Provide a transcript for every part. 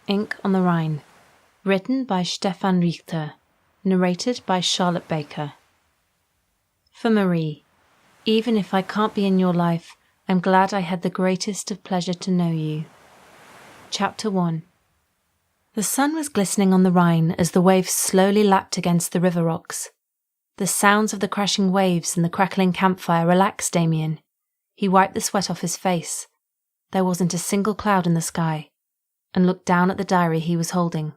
Ink on the Rhine. Written by Stefan Richter. Narrated by Charlotte Baker. For Marie, even if I can't be in your life, I'm glad I had the greatest of pleasure to know you. Chapter 1. The sun was glistening on the Rhine as the waves slowly lapped against the river rocks. The sounds of the crashing waves and the crackling campfire relaxed Damien. He wiped the sweat off his face. There wasn't a single cloud in the sky, and looked down at the diary he was holding.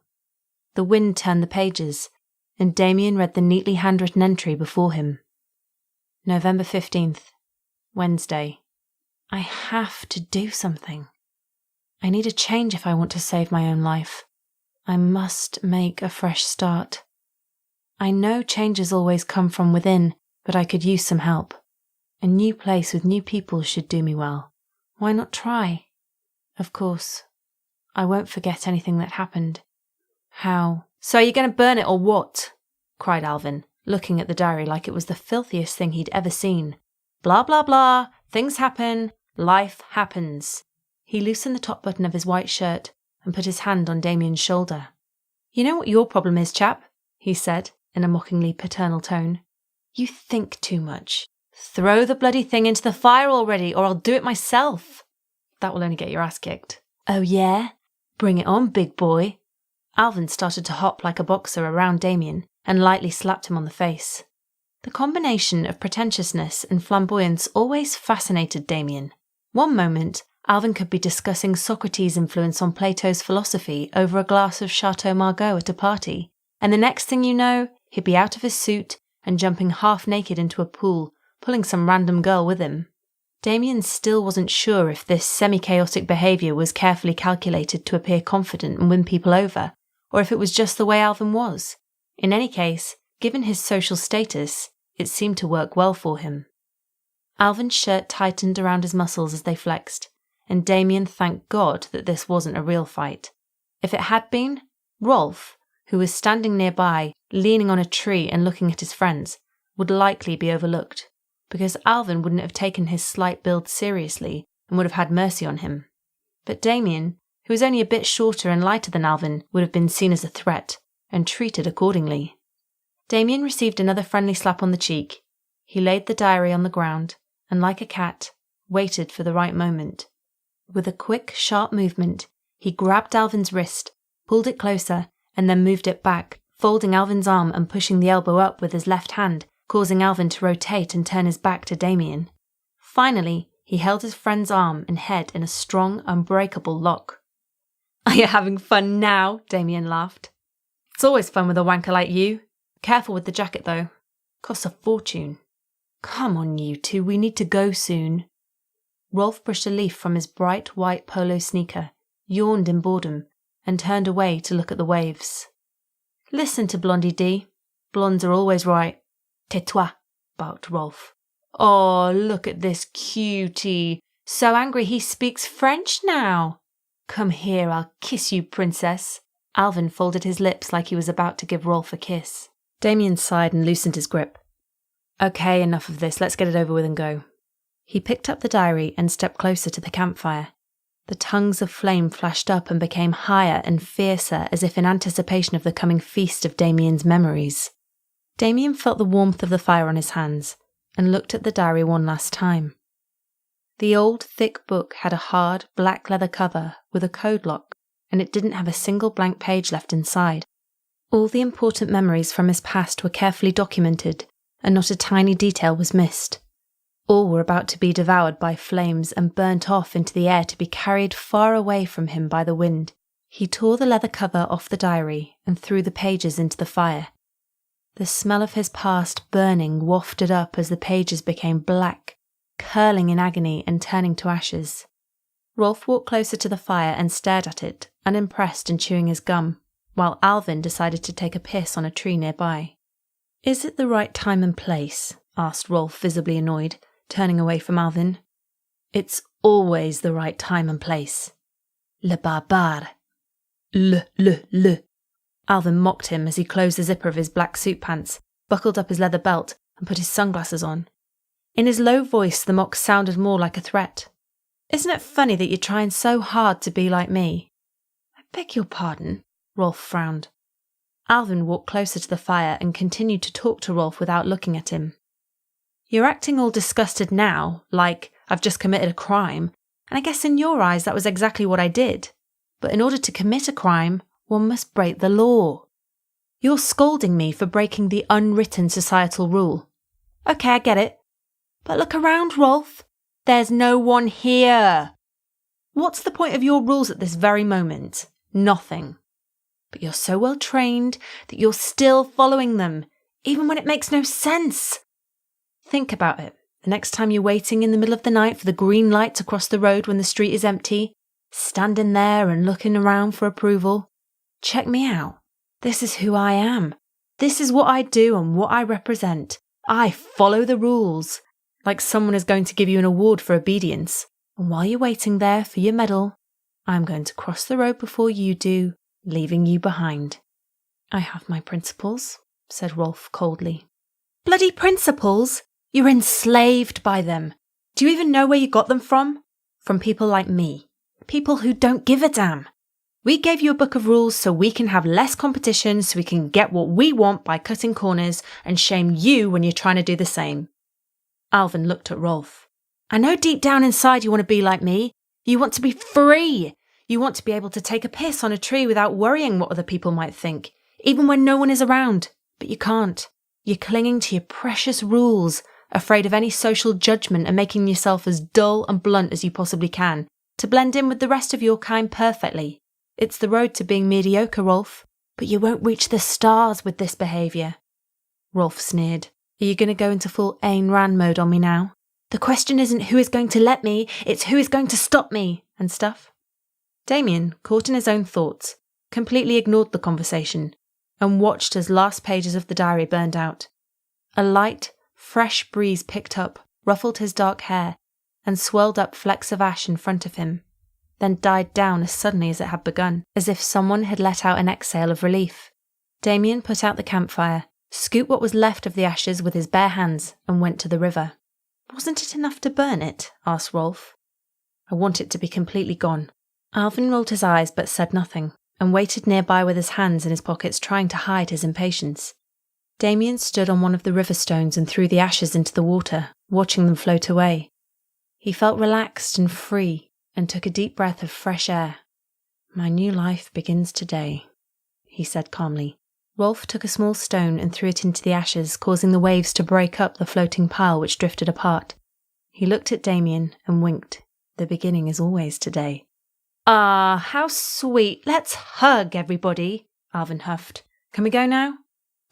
The wind turned the pages, and Damien read the neatly handwritten entry before him. November 15th, Wednesday. I have to do something. I need a change if I want to save my own life. I must make a fresh start. I know changes always come from within, but I could use some help. A new place with new people should do me well. Why not try? Of course, I won't forget anything that happened. How? So are you going to burn it or what? Cried Alvin, looking at the diary like it was the filthiest thing he'd ever seen. Blah, blah, blah. Things happen. Life happens. He loosened the top button of his white shirt and put his hand on Damien's shoulder. You know what your problem is, chap? He said, in a mockingly paternal tone. You think too much. Throw the bloody thing into the fire already, or I'll do it myself. That will only get your ass kicked. Oh yeah? Bring it on, big boy. Alvin started to hop like a boxer around Damien and lightly slapped him on the face. The combination of pretentiousness and flamboyance always fascinated Damien. One moment, Alvin could be discussing Socrates' influence on Plato's philosophy over a glass of Chateau Margaux at a party, and the next thing you know, he'd be out of his suit and jumping half naked into a pool, pulling some random girl with him. Damien still wasn't sure if this semi-chaotic behaviour was carefully calculated to appear confident and win people over, or if it was just the way Alvin was. In any case, given his social status, it seemed to work well for him. Alvin's shirt tightened around his muscles as they flexed, and Damien thanked God that this wasn't a real fight. If it had been, Rolf, who was standing nearby, leaning on a tree and looking at his friends, would likely be overlooked, because Alvin wouldn't have taken his slight build seriously and would have had mercy on him. But Damien, who was only a bit shorter and lighter than Alvin, would have been seen as a threat, and treated accordingly. Damien received another friendly slap on the cheek. He laid the diary on the ground, and like a cat, waited for the right moment. With a quick, sharp movement, he grabbed Alvin's wrist, pulled it closer, and then moved it back, folding Alvin's arm and pushing the elbow up with his left hand, causing Alvin to rotate and turn his back to Damien. Finally, he held his friend's arm and head in a strong, unbreakable lock. Are you having fun now? Damien laughed. It's always fun with a wanker like you. Careful with the jacket, though. Costs a fortune. Come on, you two, we need to go soon. Rolf brushed a leaf from his bright white polo sneaker, yawned in boredom, and turned away to look at the waves. Listen to Blondie D. Blondes are always right. Tais-toi, barked Rolf. Oh, look at this cutie. So angry he speaks French now. Come here, I'll kiss you, princess. Alvin folded his lips like he was about to give Rolf a kiss. Damien sighed and loosened his grip. Okay, enough of this. Let's get it over with and go. He picked up the diary and stepped closer to the campfire. The tongues of flame flashed up and became higher and fiercer as if in anticipation of the coming feast of Damien's memories. Damien felt the warmth of the fire on his hands and looked at the diary one last time. The old, thick book had a hard, black leather cover with a code lock, and it didn't have a single blank page left inside. All the important memories from his past were carefully documented, and not a tiny detail was missed. All were about to be devoured by flames and burnt off into the air to be carried far away from him by the wind. He tore the leather cover off the diary and threw the pages into the fire. The smell of his past burning wafted up as the pages became black, curling in agony and turning to ashes. Rolf walked closer to the fire and stared at it, unimpressed and chewing his gum, while Alvin decided to take a piss on a tree nearby. Is it the right time and place? Asked Rolf, visibly annoyed, turning away from Alvin. It's always the right time and place. Le barbare. Le. Alvin mocked him as he closed the zipper of his black suit pants, buckled up his leather belt, and put his sunglasses on. In his low voice, the mock sounded more like a threat. Isn't it funny that you're trying so hard to be like me? I Beg your pardon? Rolf frowned. Alvin walked closer to the fire and continued to talk to Rolf without looking at him. You're acting all disgusted now, like I've just committed a crime, and I guess in your eyes that was exactly what I did. But in order to commit a crime, one must break the law. You're scolding me for breaking the unwritten societal rule. Okay, I get it. But look around, Rolf. There's no one here. What's the point of your rules at this very moment? Nothing. But you're so well trained that you're still following them, even when it makes no sense. Think about it. The next time you're waiting in the middle of the night for the green light to cross the road when the street is empty, standing there and looking around for approval. Check me out. This is who I am. This is what I do and what I represent. I follow the rules, like someone is going to give you an award for obedience. And while you're waiting there for your medal, I'm going to cross the road before you do, leaving you behind. I have my principles, said Rolf coldly. Bloody principles? You're enslaved by them. Do you even know where you got them from? From people like me. People who don't give a damn. We gave you a book of rules so we can have less competition, so we can get what we want by cutting corners and shame you when you're trying to do the same. Alvin looked at Rolf. I know deep down inside you want to be like me. You want to be free. You want to be able to take a piss on a tree without worrying what other people might think, even when no one is around. But you can't. You're clinging to your precious rules, afraid of any social judgment and making yourself as dull and blunt as you possibly can, to blend in with the rest of your kind perfectly. It's the road to being mediocre, Rolf, but you won't reach the stars with this behaviour. Rolf sneered. Are you going to go into full Ayn Rand mode on me now? The question isn't who is going to let me, it's who is going to stop me, and stuff. Damien, caught in his own thoughts, completely ignored the conversation and watched as last pages of the diary burned out. A light, fresh breeze picked up, ruffled his dark hair, and swirled up flecks of ash in front of him, then died down as suddenly as it had begun, as if someone had let out an exhale of relief. Damien put out the campfire, scooped what was left of the ashes with his bare hands, and went to the river. Wasn't it enough to burn it? Asked Rolf. I want it to be completely gone. Alvin rolled his eyes but said nothing, and waited nearby with his hands in his pockets trying to hide his impatience. Damien stood on one of the river stones and threw the ashes into the water, watching them float away. He felt relaxed and free, and took a deep breath of fresh air. My new life begins today, he said calmly. Rolf took a small stone and threw it into the ashes, causing the waves to break up the floating pile which drifted apart. He looked at Damien and winked. The beginning is always today. Ah, how sweet. Let's hug, everybody, Alvin huffed. Can we go now?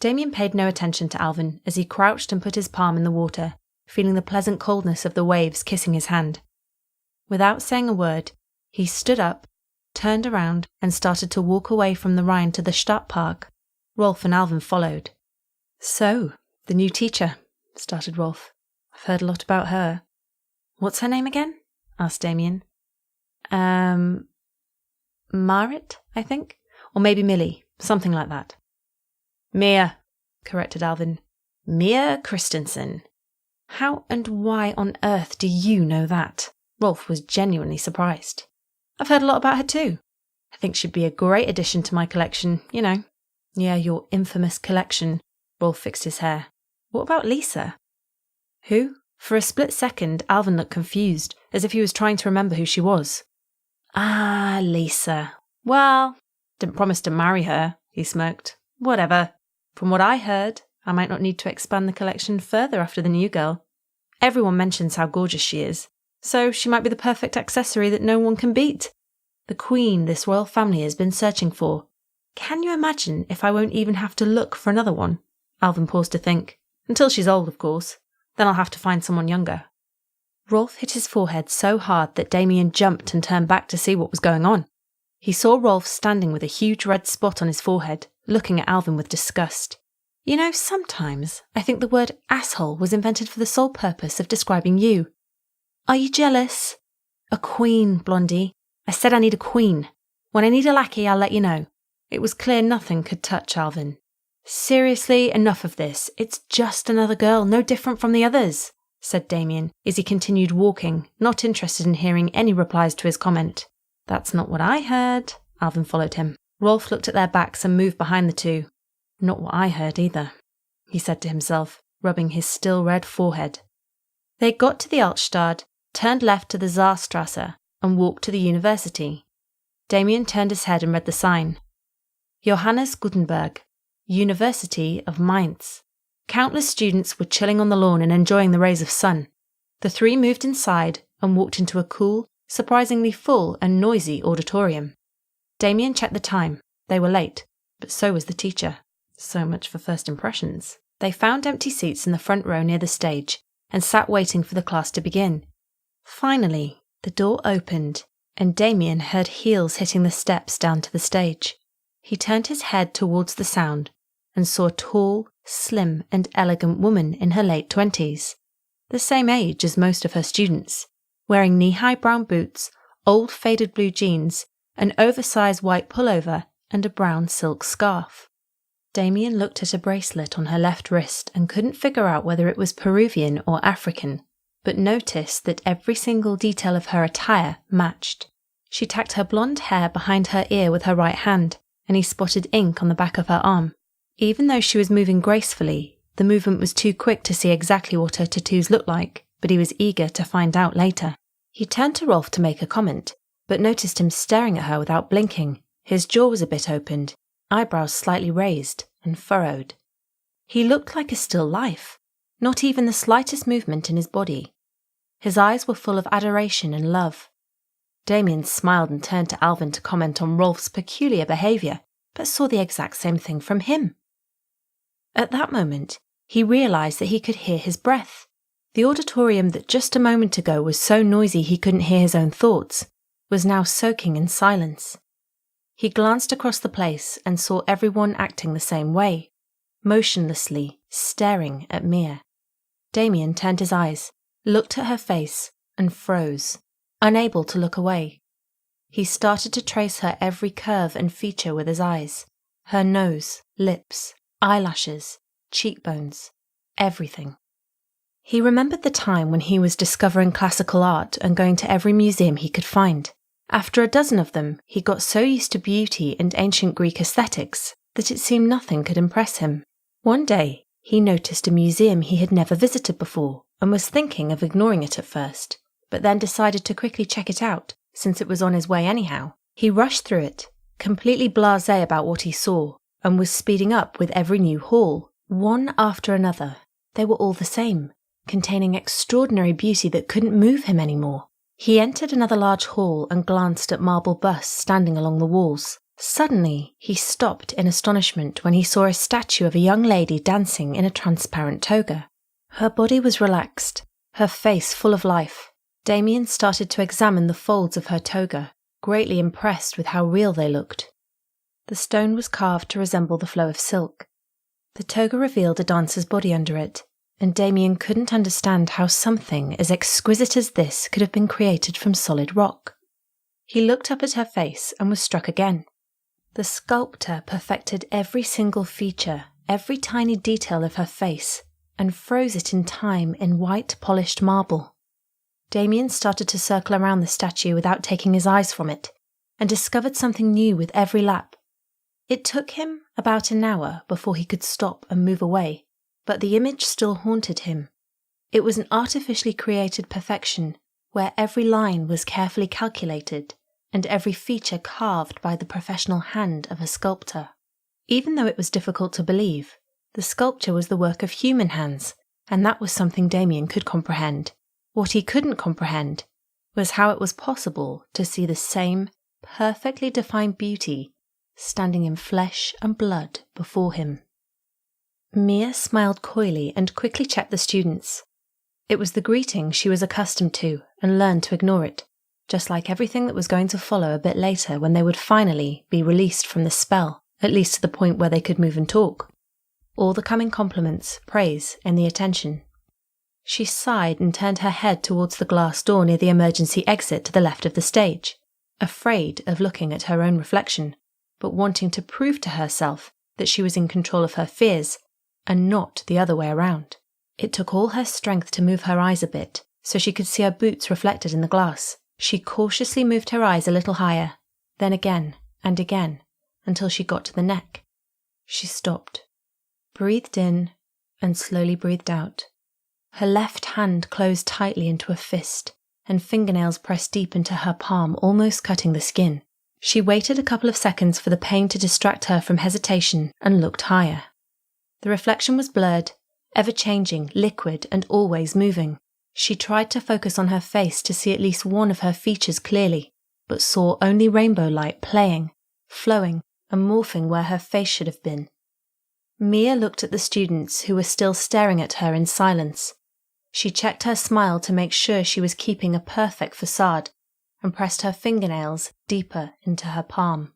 Damien paid no attention to Alvin as he crouched and put his palm in the water, feeling the pleasant coldness of the waves kissing his hand. Without saying a word, he stood up, turned around, and started to walk away from the Rhine to the Stadtpark. Rolf and Alvin followed. So, the new teacher, started Rolf. I've heard a lot about her. What's her name again? Asked Damien. Marit, I think? Or maybe Millie, something like that. Mia, corrected Alvin. Mia Christensen. How and why on earth do you know that? Rolf was genuinely surprised. I've heard a lot about her too. I think she'd be a great addition to my collection, you know. Yeah, your infamous collection. Rolf fixed his hair. What about Lisa? Who? For a split second, Alvin looked confused, as if he was trying to remember who she was. Ah, Lisa. Well, didn't promise to marry her, he smirked. Whatever. From what I heard, I might not need to expand the collection further after the new girl. Everyone mentions how gorgeous she is, so she might be the perfect accessory that no one can beat. The queen this royal family has been searching for. Can you imagine if I won't even have to look for another one? Alvin paused to think. Until she's old, of course. Then I'll have to find someone younger. Rolf hit his forehead so hard that Damien jumped and turned back to see what was going on. He saw Rolf standing with a huge red spot on his forehead, looking at Alvin with disgust. You know, sometimes I think the word asshole was invented for the sole purpose of describing you. Are you jealous? A queen, Blondie. I said I need a queen. When I need a lackey, I'll let you know. It was clear nothing could touch Alvin. Seriously, enough of this. It's just another girl, no different from the others, said Damien, as he continued walking, not interested in hearing any replies to his comment. That's not what I heard, Alvin followed him. Rolf looked at their backs and moved behind the two. Not what I heard either, he said to himself, rubbing his still red forehead. They got to the Altstadt, turned left to the Saarstrasse, and walked to the university. Damien turned his head and read the sign. Johannes Gutenberg, University of Mainz. Countless students were chilling on the lawn and enjoying the rays of sun. The three moved inside and walked into a cool, surprisingly full and noisy auditorium. Damien checked the time. They were late, but so was the teacher. So much for first impressions. They found empty seats in the front row near the stage and sat waiting for the class to begin. Finally, the door opened and Damien heard heels hitting the steps down to the stage. He turned his head towards the sound and saw a tall, slim and elegant woman in her late 20s, the same age as most of her students, wearing knee-high brown boots, old faded blue jeans, an oversized white pullover and a brown silk scarf. Damien looked at a bracelet on her left wrist and couldn't figure out whether it was Peruvian or African, but noticed that every single detail of her attire matched. She tacked her blonde hair behind her ear with her right hand, and he spotted ink on the back of her arm. Even though she was moving gracefully, the movement was too quick to see exactly what her tattoos looked like, but he was eager to find out later. He turned to Rolf to make a comment, but noticed him staring at her without blinking. His jaw was a bit opened, eyebrows slightly raised and furrowed. He looked like a still life, not even the slightest movement in his body. His eyes were full of adoration and love. Damien smiled and turned to Alvin to comment on Rolf's peculiar behaviour, but saw the exact same thing from him. At that moment, he realised that he could hear his breath. The auditorium that just a moment ago was so noisy he couldn't hear his own thoughts was now soaking in silence. He glanced across the place and saw everyone acting the same way, motionlessly staring at Mia. Damien turned his eyes, looked at her face, and froze, unable to look away. He started to trace her every curve and feature with his eyes, her nose, lips, eyelashes, cheekbones, everything. He remembered the time when he was discovering classical art and going to every museum he could find. After a dozen of them, he got so used to beauty and ancient Greek aesthetics that it seemed nothing could impress him. One day, he noticed a museum he had never visited before and was thinking of ignoring it at first, but then decided to quickly check it out, since it was on his way anyhow. He rushed through it, completely blasé about what he saw, and was speeding up with every new hall, one after another. They were all the same, containing extraordinary beauty that couldn't move him anymore. He entered another large hall and glanced at marble busts standing along the walls. Suddenly, he stopped in astonishment when he saw a statue of a young lady dancing in a transparent toga. Her body was relaxed, her face full of life. Damien started to examine the folds of her toga, greatly impressed with how real they looked. The stone was carved to resemble the flow of silk. The toga revealed a dancer's body under it, and Damien couldn't understand how something as exquisite as this could have been created from solid rock. He looked up at her face and was struck again. The sculptor perfected every single feature, every tiny detail of her face, and froze it in time in white polished marble. Damien started to circle around the statue without taking his eyes from it, and discovered something new with every lap. It took him about an hour before he could stop and move away, but the image still haunted him. It was an artificially created perfection, where every line was carefully calculated, and every feature carved by the professional hand of a sculptor. Even though it was difficult to believe, the sculpture was the work of human hands, and that was something Damien could comprehend. What he couldn't comprehend was how it was possible to see the same perfectly defined beauty standing in flesh and blood before him. Mia smiled coyly and quickly checked the students. It was the greeting she was accustomed to and learned to ignore it, just like everything that was going to follow a bit later when they would finally be released from the spell, at least to the point where they could move and talk. All the coming compliments, praise, and the attention. She sighed and turned her head towards the glass door near the emergency exit to the left of the stage, afraid of looking at her own reflection, but wanting to prove to herself that she was in control of her fears, and not the other way around. It took all her strength to move her eyes a bit, so she could see her boots reflected in the glass. She cautiously moved her eyes a little higher, then again, and again, until she got to the neck. She stopped, breathed in, and slowly breathed out. Her left hand closed tightly into a fist, and fingernails pressed deep into her palm, almost cutting the skin. She waited a couple of seconds for the pain to distract her from hesitation and looked higher. The reflection was blurred, ever-changing, liquid, and always moving. She tried to focus on her face to see at least one of her features clearly, but saw only rainbow light playing, flowing, and morphing where her face should have been. Mia looked at the students who were still staring at her in silence. She checked her smile to make sure she was keeping a perfect facade, and pressed her fingernails deeper into her palm.